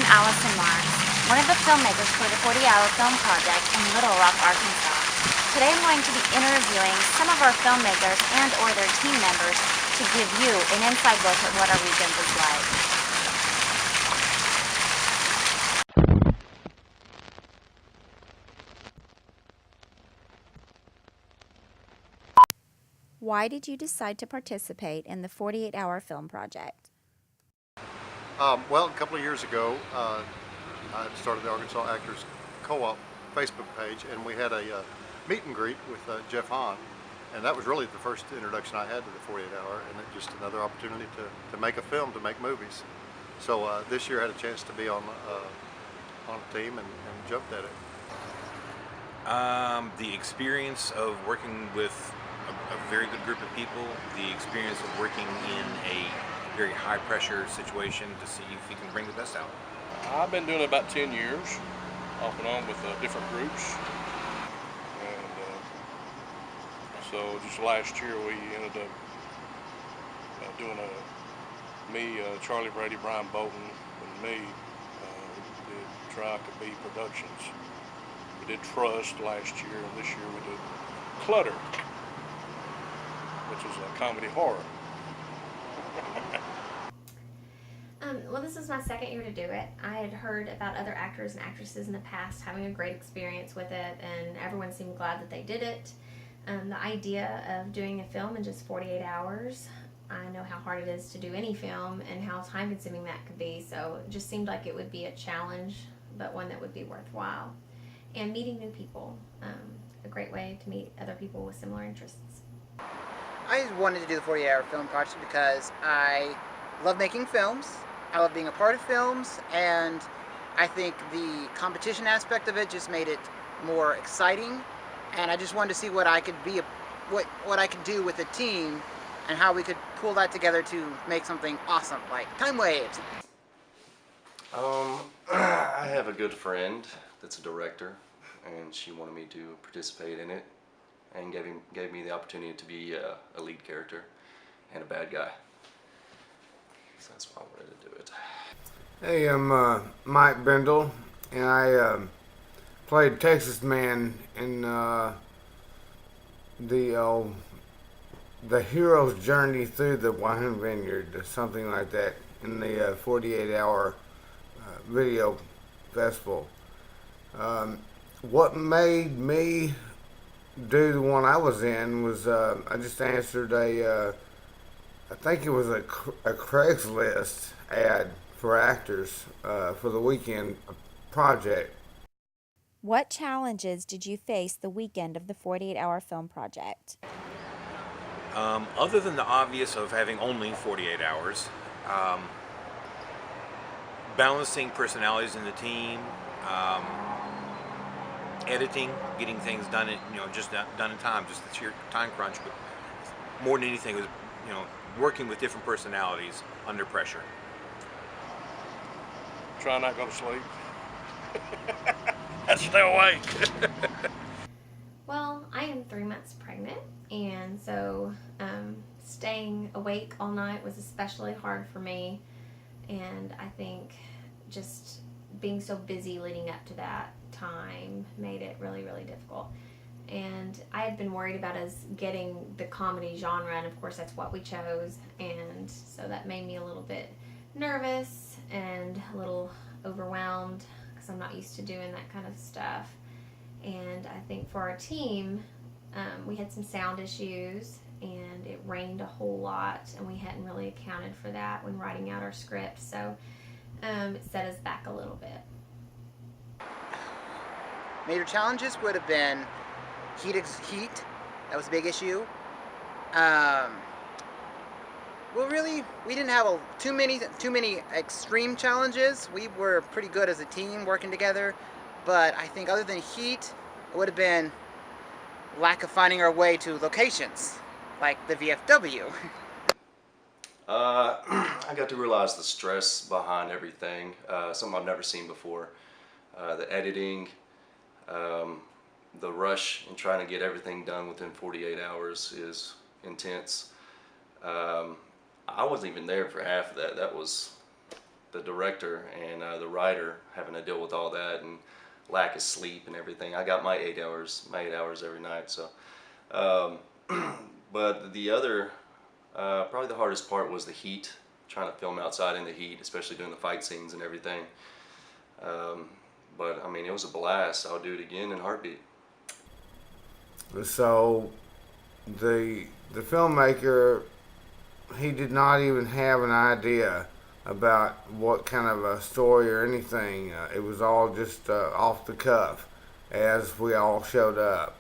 I'm Allison Mars, one of the filmmakers for the 40-Hour Film Project in Little Rock, Arkansas. Today I'm going to be interviewing some of our filmmakers and or their team members to give you an inside look at what our weekend is like. Why did you decide to participate in the 48-Hour Film Project? Well, a couple of years ago, I started the Arkansas Actors Co-op Facebook page, and we had a meet and greet with Jeff Hahn, and that was really the first introduction I had to the 48 Hour, and it just another opportunity to make a film, to make movies. So this year I had a chance to be on a team and jumped at it. The experience of working with a very good group of people, the experience of working in a very high pressure situation to see if you can bring the best out. I've been doing it about 10 years, off and on with different groups. And so just last year we ended up doing Charlie Brady, Brian Bolton, and me did Try-A-B Productions. We did Trust last year, and this year we did Clutter, which is a comedy horror. Well, this is my second year to do it. I had heard about other actors and actresses in the past having a great experience with it, and everyone seemed glad that they did it. The idea of doing a film in just 48 hours, I know how hard it is to do any film and how time-consuming that could be, so it just seemed like it would be a challenge, but one that would be worthwhile. And meeting new people, a great way to meet other people with similar interests. I wanted to do the 48-Hour Film Project because I love making films. I love being a part of films, and I think the competition aspect of it just made it more exciting. And I just wanted to see what I could what I could do with a team, and how we could pull that together to make something awesome, like Time Waves. I have a good friend that's a director, and she wanted me to participate in it, and gave me the opportunity to be a lead character and a bad guy. So that's why I wanted to do it. Hey, I'm Mike Bendel, and I played Texas Man in the hero's journey through the Wine Vineyard, or something like that, in the 48-hour video festival. What made me do the one I was in was I just answered I think it was a Craigslist ad for actors for the weekend project. What challenges did you face the weekend of the 48-Hour Film Project? Other than the obvious of having only 48 hours, balancing personalities in the team, editing, getting things done in, just done in time, just the sheer time crunch, but more than anything was, working with different personalities under pressure. Try not to go to sleep. And stay awake. Well, I am 3 months pregnant, and so staying awake all night was especially hard for me, and I think just being so busy leading up to that time made it really, really difficult. And I had been worried about us getting the comedy genre, and of course that's what we chose, and so that made me a little bit nervous and a little overwhelmed because I'm not used to doing that kind of stuff. And I think for our team, we had some sound issues, and it rained a whole lot, and we hadn't really accounted for that when writing out our script, so it set us back a little bit. Major challenges would have been heat. That was a big issue. Well, really, we didn't have too many extreme challenges. We were pretty good as a team working together, but I think other than heat, it would have been lack of finding our way to locations, like the VFW. I got to realize the stress behind everything, something I've never seen before. The editing, the rush and trying to get everything done within 48 hours is intense. I wasn't even there for half of that. That was the director and the writer having to deal with all that and lack of sleep and everything. I got my 8 hours every night. So, but the other, probably the hardest part was the heat. Trying to film outside in the heat, especially doing the fight scenes and everything. But I mean, it was a blast. I'll do it again in a heartbeat. So the filmmaker, he did not even have an idea about what kind of a story or anything. It was all just off the cuff as we all showed up.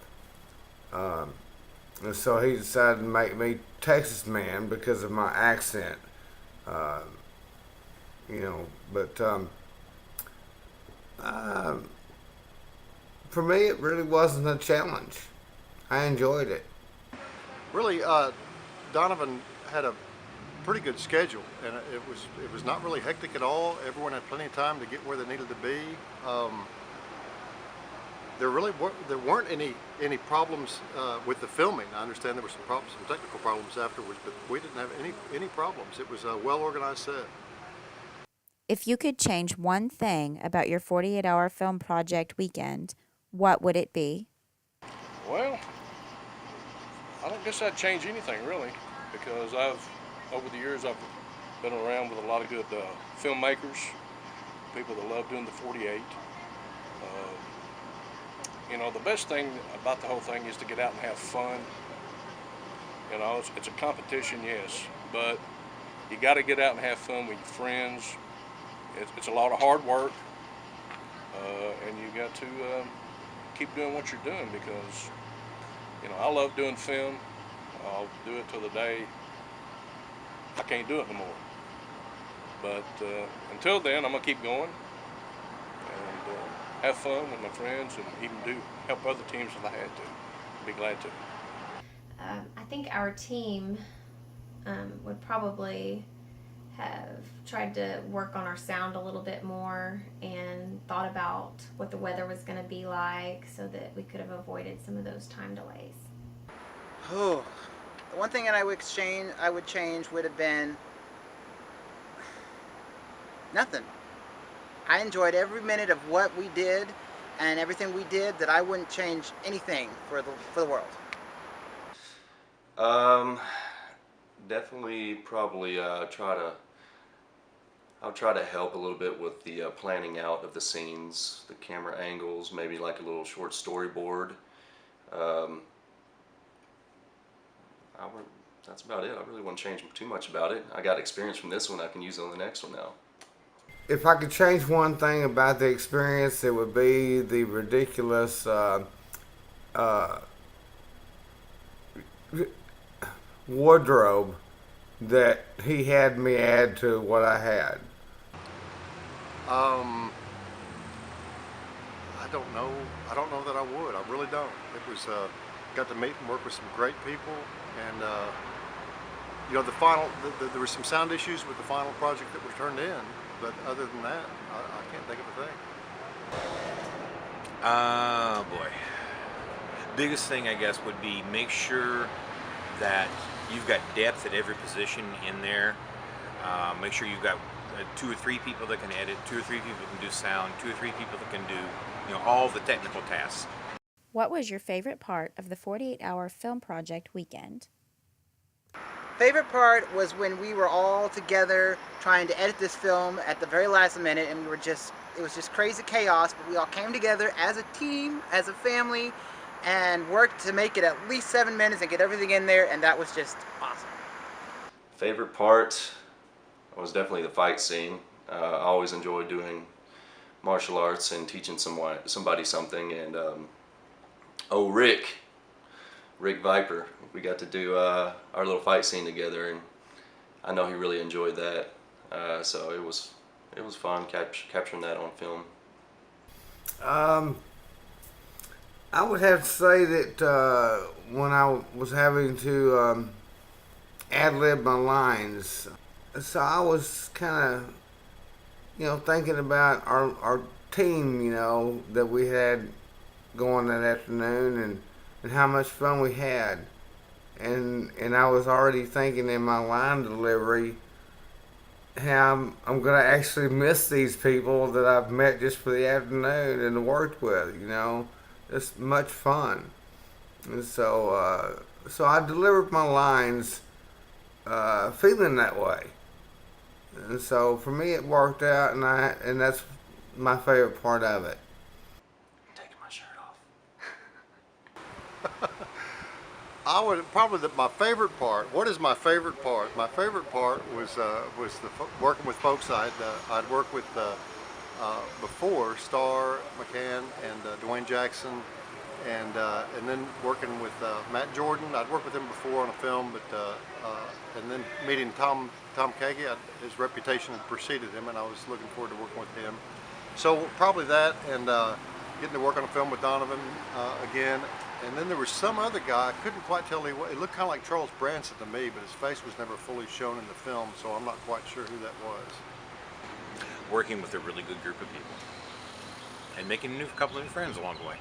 And so he decided to make me Texas man because of my accent. But for me, it really wasn't a challenge. I enjoyed it. Really, Donovan had a pretty good schedule, and it was not really hectic at all. Everyone had plenty of time to get where they needed to be. There weren't any problems with the filming. I understand there were some technical problems afterwards, but we didn't have any problems. It was a well-organized set. If you could change one thing about your 48-hour film project weekend, what would it be? Well, I don't guess I'd change anything really, because over the years I've been around with a lot of good filmmakers, people that love doing the 48. The best thing about the whole thing is to get out and have fun. It's a competition, yes, but you got to get out and have fun with your friends. It's a lot of hard work, and you got to keep doing what you're doing, because I love doing film. I'll do it till the day I can't do it no more. But until then, I'm gonna keep going and have fun with my friends, and even help other teams if I had to. I'd be glad to. I think our team would probably have tried to work on our sound a little bit more and thought about what the weather was going to be like so that we could have avoided some of those time delays. Oh, the one thing that I would change would have been nothing. I enjoyed every minute of what we did and everything we did, that I wouldn't change anything for the world. Definitely, probably I'll try to help a little bit with the planning out of the scenes, the camera angles, maybe like a little short storyboard. That's about it. I really wouldn't change too much about it. I got experience from this one I can use on the next one now. If I could change one thing about the experience, it would be the ridiculous wardrobe that he had me add to what I had. I don't know that I would. I really don't. It was got to meet and work with some great people, and there were some sound issues with the final project that was turned in, but other than that, I can't think of a thing. Boy. Biggest thing, I guess, would be make sure that you've got depth at every position in there. Make sure you've got 2 or 3 people that can edit, 2 or 3 people that can do sound, 2 or 3 people that can do, all the technical tasks. What was your favorite part of the 48-hour film project weekend? Favorite part was when we were all together trying to edit this film at the very last minute, and it was just crazy chaos, but we all came together as a team, as a family, and worked to make it at least 7 minutes and get everything in there, and that was just awesome. Favorite part was definitely the fight scene. I always enjoyed doing martial arts and teaching somebody something, and Rick Viper, we got to do our little fight scene together, and I know he really enjoyed that. So it was fun capturing that on film. I would have to say that when I was having to ad-lib my lines, so I was kind of, thinking about our team, that we had going that afternoon, and how much fun we had. And I was already thinking in my line delivery how I'm gonna actually miss these people that I've met just for the afternoon and worked with. It's much fun, and so I delivered my lines feeling that way, and so for me it worked out, and that's my favorite part of it. Taking my shirt off. I would probably my favorite part. What is my favorite part? My favorite part was working with folks I'd worked with before, Starr, McCann, and Dwayne Jackson, and then working with Matt Jordan. I'd worked with him before on a film, but and then meeting Tom Kagi. His reputation had preceded him, and I was looking forward to working with him. So probably that, and getting to work on a film with Donovan again. And then there was some other guy, I couldn't quite tell he was. It looked kind of like Charles Branson to me, but his face was never fully shown in the film, so I'm not quite sure who that was. Working with a really good group of people and making a couple of new friends along the way.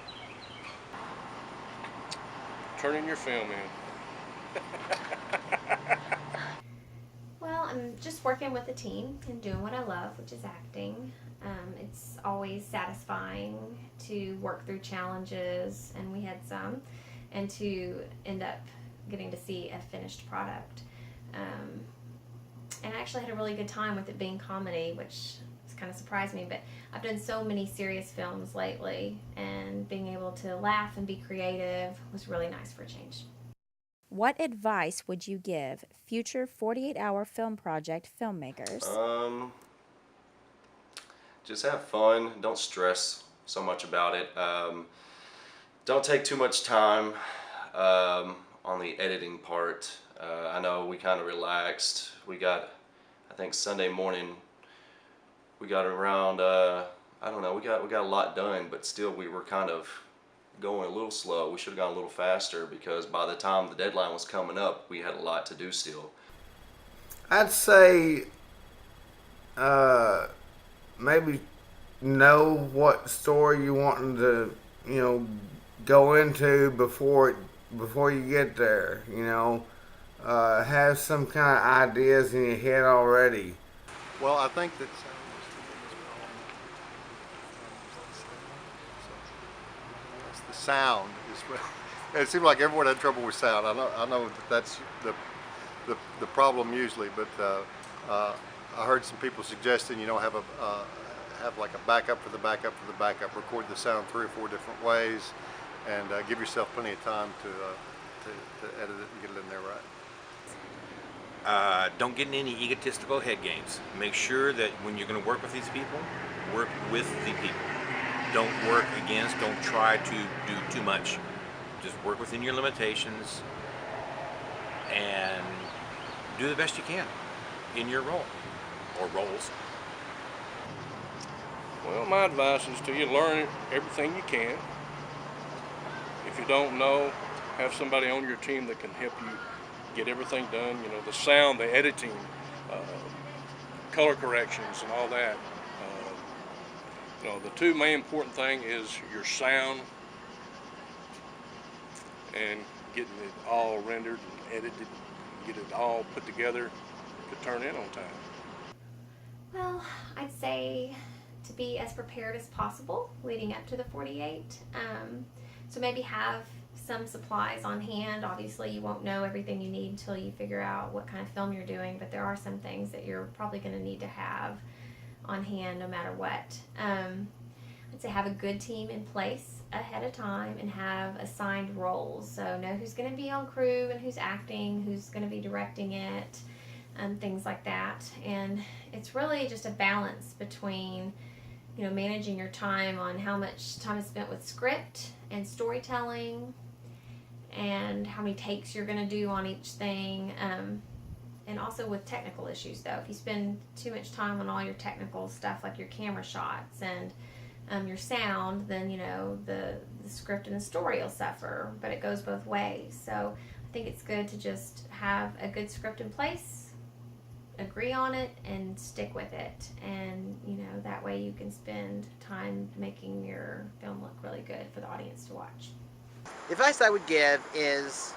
Turning your film in. Well, I'm just working with a team and doing what I love, which is acting. It's always satisfying to work through challenges, and we had some, and to end up getting to see a finished product. And I actually had a really good time with it being comedy, which kind of surprised me, but I've done so many serious films lately, and being able to laugh and be creative was really nice for a change. What advice would you give future 48-hour film project filmmakers? Just have fun. Don't stress so much about it. Don't take too much time on the editing part. I know we kind of relaxed. We got, I think Sunday morning, we got around, I don't know, we got a lot done, but still we were kind of going a little slow. We should have gone a little faster because by the time the deadline was coming up, we had a lot to do still. I'd say maybe know what story you wanting to, go into before you get there. Have some kind of ideas in your head already. Well, I think that the sound is. It seemed like everyone had trouble with sound. I know that's the problem usually, but I heard some people suggesting have like a backup for the backup for the backup. Record the sound 3 or 4 different ways, and give yourself plenty of time to edit it and get it in there right. Don't get in any egotistical head games. Make sure that when you're going to work with these people, work with the people. Don't work against, don't try to do too much. Just work within your limitations and do the best you can in your role or roles. Well, my advice is to you learn everything you can. If you don't know, have somebody on your team that can help you get everything done. The sound, the editing, color corrections, and all that. The two main important thing is your sound and getting it all rendered and edited, get it all put together to turn in on time. Well, I'd say to be as prepared as possible leading up to the 48. So maybe have some supplies on hand. Obviously, you won't know everything you need until you figure out what kind of film you're doing, but there are some things that you're probably going to need to have on hand no matter what. I'd say have a good team in place ahead of time and have assigned roles. So know who's going to be on crew and who's acting, who's going to be directing it, and things like that. And it's really just a balance between managing your time on how much time is spent with script and storytelling and how many takes you're going to do on each thing, and also with technical issues. Though if you spend too much time on all your technical stuff like your camera shots and your sound, then the script and the story will suffer, but it goes both ways. So I think it's good to just have a good script in place, agree on it, and stick with it, and that way you can spend time making your film look really good for the audience to watch. The advice I would give is,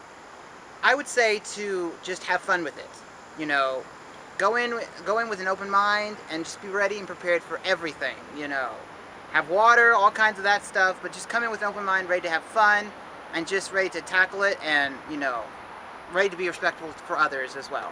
I would say to just have fun with it. go in with an open mind and just be ready and prepared for everything, you know. Have water, all kinds of that stuff, but just come in with an open mind, ready to have fun, and just ready to tackle it, and, you know, ready to be respectful for others as well.